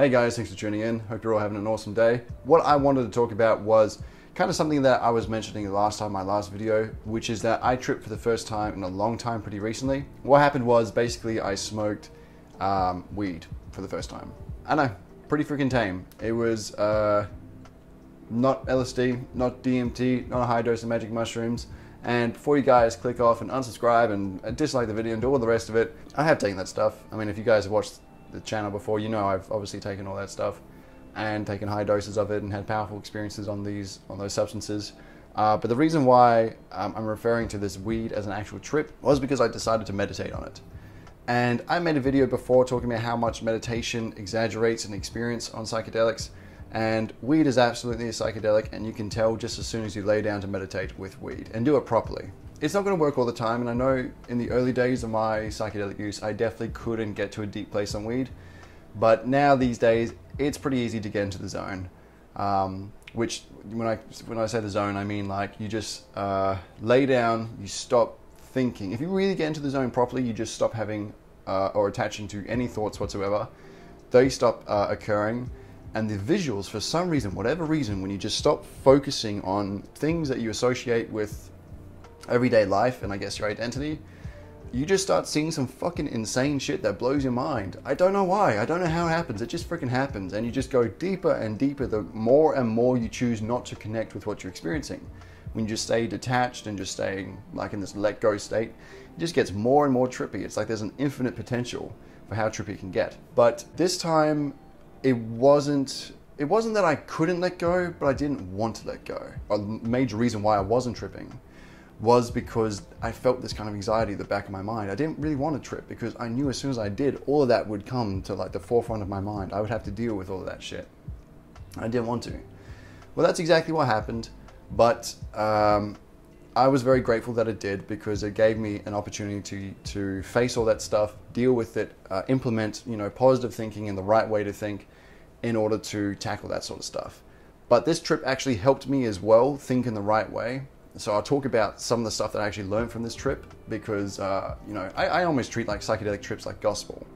Hey guys, thanks for tuning in. Hope you're all having an awesome day. What I wanted to talk about was kind of something that I was mentioning last time, my last video, which is that I tripped for the first time in a long time pretty recently. What happened was basically I smoked weed for the first time. I know, pretty freaking tame. It was not LSD, not DMT, not a high dose of magic mushrooms. And before you guys click off and unsubscribe and dislike the video and do all the rest of it, I have taken that stuff. I mean, if you guys have watched the channel before, you know I've obviously taken all that stuff and taken high doses of it and had powerful experiences on those substances. But the reason why I'm referring to this weed as an actual trip was because I decided to meditate on it. And I made a video before talking about how much meditation exaggerates an experience on psychedelics. And weed is absolutely a psychedelic, and you can tell just as soon as you lay down to meditate with weed and do it properly. It's not going to work all the time, and I know in the early days of my psychedelic use, I definitely couldn't get to a deep place on weed. But now these days, it's pretty easy to get into the zone. Which, when I say the zone, I mean like you just lay down, you stop thinking. If you really get into the zone properly, you just stop having or attaching to any thoughts whatsoever. They stop occurring. And the visuals, for some reason, whatever reason, when you just stop focusing on things that you associate with everyday life and I guess your identity, you just start seeing some fucking insane shit that blows your mind. I don't know why. I don't know how it happens. It just freaking happens. And you just go deeper and deeper the more and more you choose not to connect with what you're experiencing. When you just stay detached and just staying like in this let go state, it just gets more and more trippy. It's like there's an infinite potential for how trippy it can get. But this time, it wasn't that I couldn't let go, but I didn't want to let go. A major reason why I wasn't tripping was because I felt this kind of anxiety at the back of my mind. I didn't really want to trip because I knew as soon as I did, all of that would come to like the forefront of my mind. I would have to deal with all of that shit. I didn't want to. Well, that's exactly what happened, but I was very grateful that it did because it gave me an opportunity to face all that stuff, deal with it, implement, positive thinking and the right way to think in order to tackle that sort of stuff. But this trip actually helped me as well think in the right way. So I'll talk about some of the stuff that I actually learned from this trip because, I almost treat like psychedelic trips like gospel.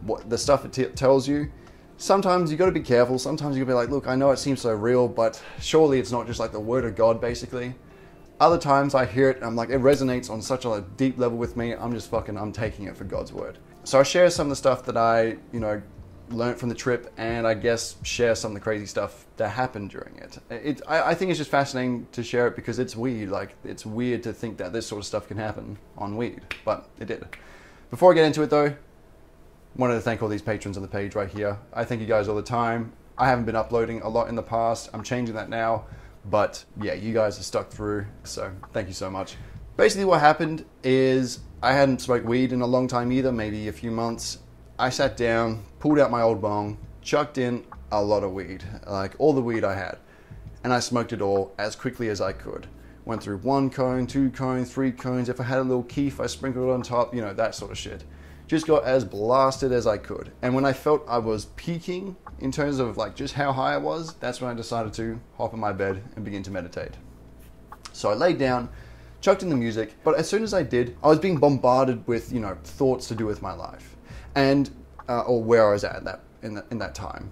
What the stuff it tells you, sometimes you got to be careful. Sometimes you'll be like, look, I know it seems so real, but surely it's not just like the word of God, basically. Other times I hear it and I'm like, it resonates on such a deep level with me. I'm taking it for God's word. So I share some of the stuff that I, learned from the trip, and I guess share some of the crazy stuff that happened during it. I think it's just fascinating to share it because it's weird. Like, it's weird to think that this sort of stuff can happen on weed, but it did. Before I get into it though, wanted to thank all these patrons on the page right here. I thank you guys all the time. I haven't been uploading a lot in the past. I'm changing that now. But yeah, you guys have stuck through, so thank you so much. Basically what happened is I hadn't smoked weed in a long time either, maybe a few months. I sat down, pulled out my old bong, chucked in a lot of weed, like all the weed I had. And I smoked it all as quickly as I could. Went through 1 cone, 2 cones, 3 cones. If I had a little keef, I sprinkled it on top, that sort of shit. Just got as blasted as I could. And when I felt I was peaking in terms of like just how high I was, that's when I decided to hop in my bed and begin to meditate. So I laid down, chucked in the music, but as soon as I did, I was being bombarded with, thoughts to do with my life and, or where I was at in that time.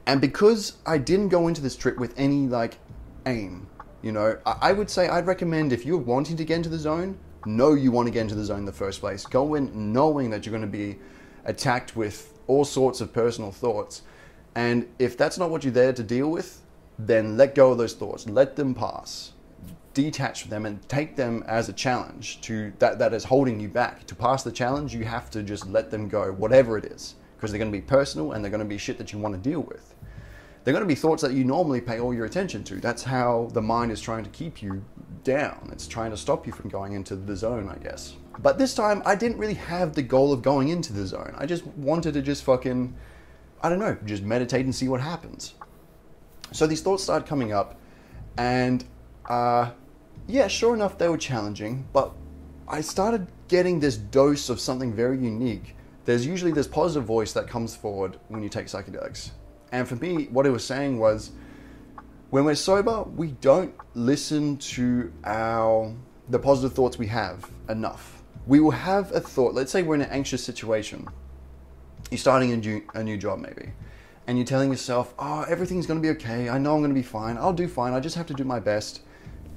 And because I didn't go into this trip with any like aim, I would say I'd recommend if you're wanting to get into the zone, know you want to get into the zone in the first place. Go in knowing that you're going to be attacked with all sorts of personal thoughts. And if that's not what you're there to deal with, then let go of those thoughts. Let them pass. Detach from them and take them as a challenge that is holding you back. To pass the challenge, you have to just let them go, whatever it is, because they're going to be personal and they're going to be shit that you want to deal with. They're going to be thoughts that you normally pay all your attention to. That's how the mind is trying to keep you down. It's trying to stop you from going into the zone, I guess. But this time, I didn't really have the goal of going into the zone. I just wanted to just fucking, just meditate and see what happens. So these thoughts started coming up, and yeah, sure enough, they were challenging, but I started getting this dose of something very unique. There's usually this positive voice that comes forward when you take psychedelics. And for me, what it was saying was, when we're sober, we don't listen to the positive thoughts we have enough. We will have a thought, let's say we're in an anxious situation, You're starting a new job maybe, and you're telling yourself, oh, everything's going to be okay. I know I'm going to be fine. I'll do fine. I just have to do my best.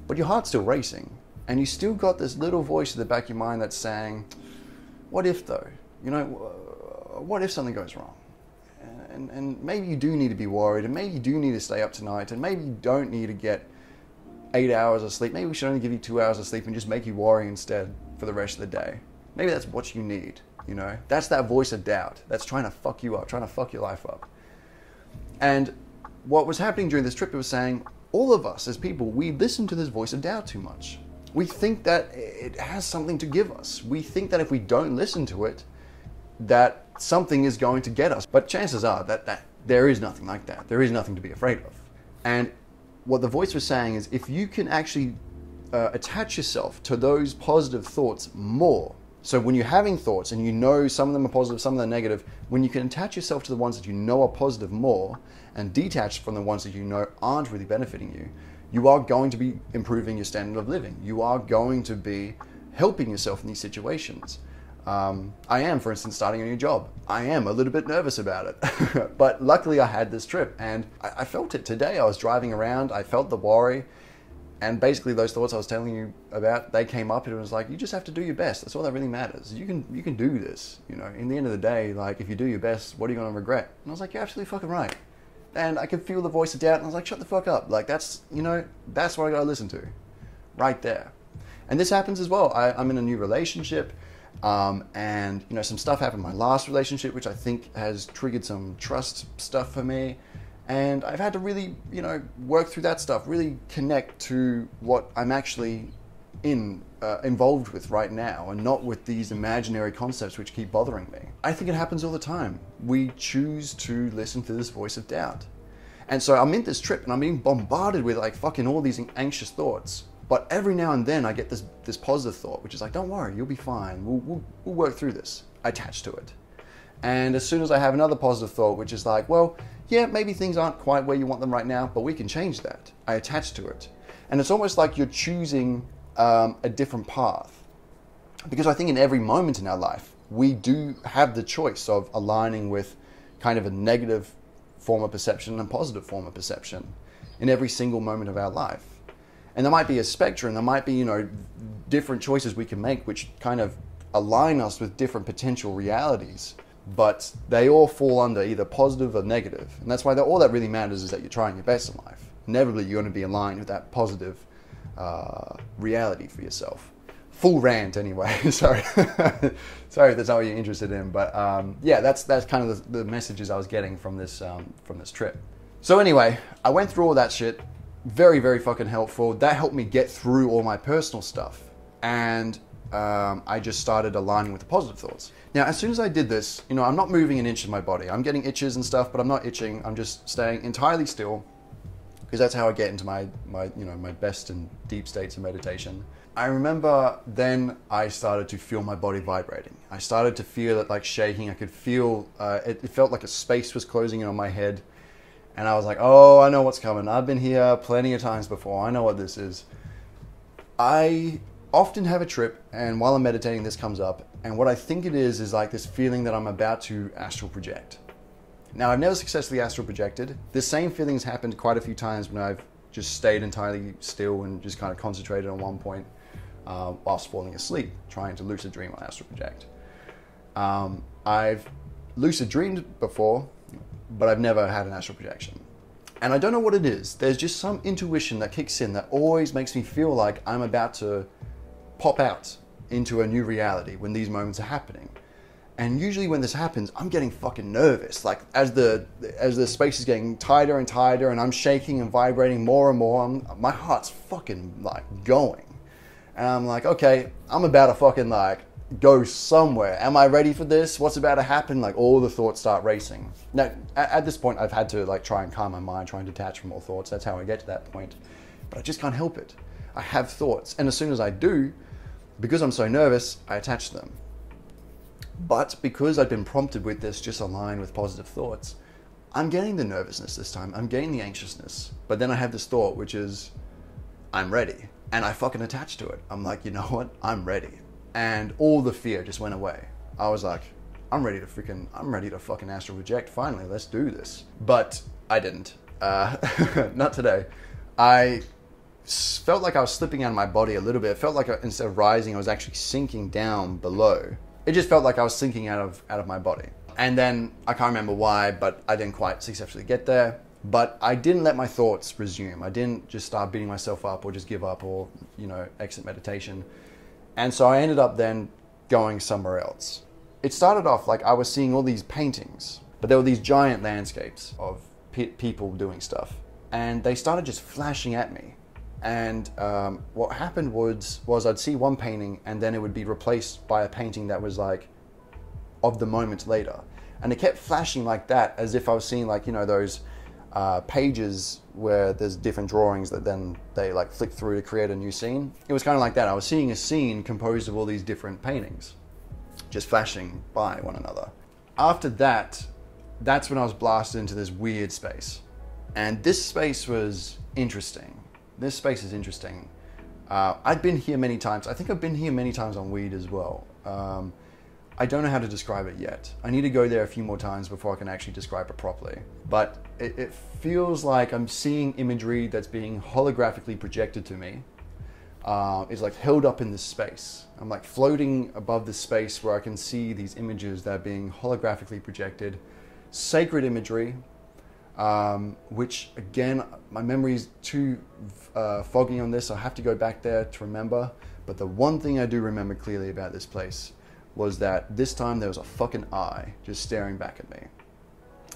But your heart's still racing, and you still got this little voice in the back of your mind that's saying, what if though? You know, what if something goes wrong? And maybe you do need to be worried, and maybe you do need to stay up tonight, and maybe you don't need to get 8 hours of sleep. Maybe we should only give you 2 hours of sleep and just make you worry instead for the rest of the day. Maybe that's what you need, you know? That's that voice of doubt that's trying to fuck you up, trying to fuck your life up. And what was happening during this trip, it was saying, all of us as people, we listen to this voice of doubt too much. We think that it has something to give us. We think that if we don't listen to it, that something is going to get us. But chances are that there is nothing like that. There is nothing to be afraid of. And what the voice was saying is, if you can actually attach yourself to those positive thoughts more. So when you're having thoughts and you know some of them are positive, some of them are negative, when you can attach yourself to the ones that you know are positive more and detach from the ones that you know aren't really benefiting you, you are going to be improving your standard of living. You are going to be helping yourself in these situations. I am, for instance, starting a new job. I am a little bit nervous about it, but luckily I had this trip and I felt it today. I was driving around, I felt the worry, and basically those thoughts I was telling you about, they came up and it was like, you just have to do your best. That's all that really matters. You can do this, you know. In the end of the day, like, if you do your best, what are you going to regret? And I was like, you're absolutely fucking right. And I could feel the voice of doubt and I was like, shut the fuck up. Like, that's, you know, that's what I got to listen to right there. And this happens as well. I'm in a new relationship. And you know, some stuff happened in my last relationship, which I think has triggered some trust stuff for me. And I've had to really, you know, work through that stuff, really connect to what I'm actually involved with right now, and not with these imaginary concepts which keep bothering me. I think it happens all the time. We choose to listen to this voice of doubt. And so I'm in this trip and I'm being bombarded with like fucking all these anxious thoughts. But every now and then I get this positive thought, which is like, don't worry, you'll be fine. We'll work through this. I attach to it. And as soon as I have another positive thought, which is like, well, yeah, maybe things aren't quite where you want them right now, but we can change that. I attach to it. And it's almost like you're choosing a different path. Because I think in every moment in our life, we do have the choice of aligning with kind of a negative form of perception and a positive form of perception in every single moment of our life. And there might be a spectrum, there might be, you know, different choices we can make which kind of align us with different potential realities, but they all fall under either positive or negative. And that's why all that really matters is that you're trying your best in life. Inevitably, you're going to be aligned with that positive reality for yourself. Full rant anyway, sorry. Sorry if that's not what you're interested in, but yeah, that's kind of the messages I was getting from this trip. So anyway, I went through all that shit. Very, very fucking helpful. That helped me get through all my personal stuff. And I just started aligning with the positive thoughts. Now, as soon as I did this, you know, I'm not moving an inch in my body. I'm getting itches and stuff, but I'm not itching. I'm just staying entirely still, because that's how I get into my best and deep states of meditation. I remember then I started to feel my body vibrating. I started to feel it like shaking. I could feel, it felt like a space was closing in on my head. And I was like, oh, I know what's coming. I've been here plenty of times before. I know what this is. I often have a trip, and while I'm meditating, this comes up. And what I think it is like this feeling that I'm about to astral project. Now, I've never successfully astral projected. This same feeling's happened quite a few times when I've just stayed entirely still and just kind of concentrated on one point whilst falling asleep, trying to lucid dream or astral project. I've lucid dreamed before, but I've never had an astral projection. And I don't know what it is. There's just some intuition that kicks in that always makes me feel like I'm about to pop out into a new reality when these moments are happening. And usually when this happens, I'm getting fucking nervous. Like as the space is getting tighter and tighter and I'm shaking and vibrating more and more, my heart's fucking like going. And I'm like, okay, I'm about to fucking like go somewhere. Am I ready for this? What's about to happen? Like all the thoughts start racing. Now, at this point, I've had to like try and calm my mind, try and detach from all thoughts. That's how I get to that point. But I just can't help it. I have thoughts. And as soon as I do, because I'm so nervous, I attach them. But because I've been prompted with this, just align with positive thoughts, I'm getting the nervousness this time. I'm getting the anxiousness. But then I have this thought, which is, I'm ready. And I fucking attach to it. I'm like, you know what? I'm ready. And all the fear just went away. I was like, I'm ready to fucking astral project. Finally, let's do this. But I didn't. Not today. I felt like I was slipping out of my body a little bit. It felt like instead of rising, I was actually sinking down below. It just felt like I was sinking out of my body. And then I can't remember why, but I didn't quite successfully get there. But I didn't let my thoughts resume. I didn't just start beating myself up or just give up or, exit meditation. And so I ended up then going somewhere else. It started off like I was seeing all these paintings, but there were these giant landscapes of people doing stuff. And they started just flashing at me. And what happened was I'd see one painting and then it would be replaced by a painting that was like of the moment later. And it kept flashing like that as if I was seeing like, those pages where there's different drawings that then they like flick through to create a new scene. It was kind of like that. I was seeing a scene composed of all these different paintings just flashing by one another. After that, that's when I was blasted into this weird space. And this space was interesting. This space is interesting. I'd been here many times. I think I've been here many times on weed as well. I don't know how to describe it yet. I need to go there a few more times before I can actually describe it properly. But it feels like I'm seeing imagery that's being holographically projected to me. It's like held up in this space. I'm like floating above this space where I can see these images that are being holographically projected. Sacred imagery, which again, my memory is too foggy on this. I have to go back there to remember. But the one thing I do remember clearly about this place was that this time there was a fucking eye just staring back at me.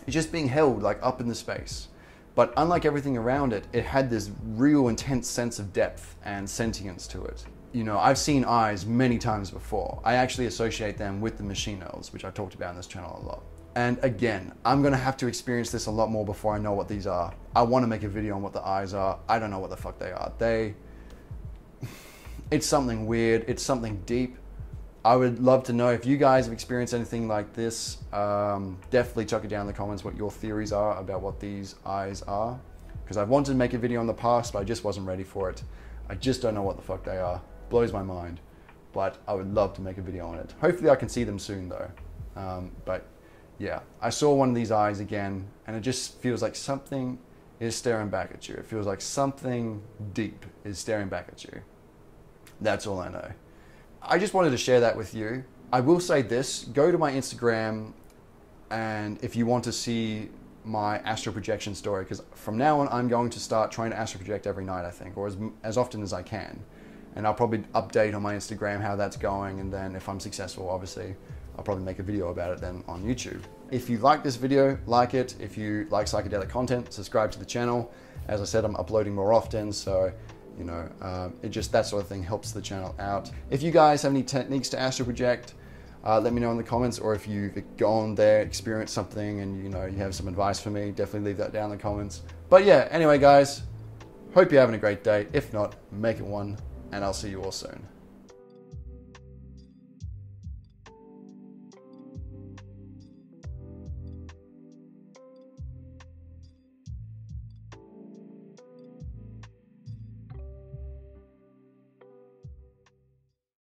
It's just being held like up in the space. But unlike everything around it, it had this real intense sense of depth and sentience to it. I've seen eyes many times before. I actually associate them with the machine elves, which I've talked about on this channel a lot. And again, I'm gonna have to experience this a lot more before I know what these are. I wanna make a video on what the eyes are. I don't know what the fuck they are. It's something weird, it's something deep. I would love to know if you guys have experienced anything like this. Definitely chuck it down in the comments what your theories are about what these eyes are. Because I've wanted to make a video in the past, but I just wasn't ready for it. I just don't know what the fuck they are. Blows my mind. But I would love to make a video on it. Hopefully I can see them soon though. But yeah, I saw one of these eyes again, and it just feels like something is staring back at you. It feels like something deep is staring back at you. That's all I know. I just wanted to share that with you. I will say this, go to my Instagram, and if you want to see my astral projection story, because from now on I'm going to start trying to astral project every night, I think, or as often as I can. And I'll probably update on my Instagram how that's going, and then if I'm successful, obviously, I'll probably make a video about it then on YouTube. If you like this video, like it. If you like psychedelic content, subscribe to the channel. As I said, I'm uploading more often, so it just, that sort of thing helps the channel out. If you guys have any techniques to astral project, let me know in the comments, or if you've gone there, experienced something, and you have some advice for me, definitely leave that down in the comments. But yeah, anyway guys, hope you're having a great day. If not, make it one, and I'll see you all soon.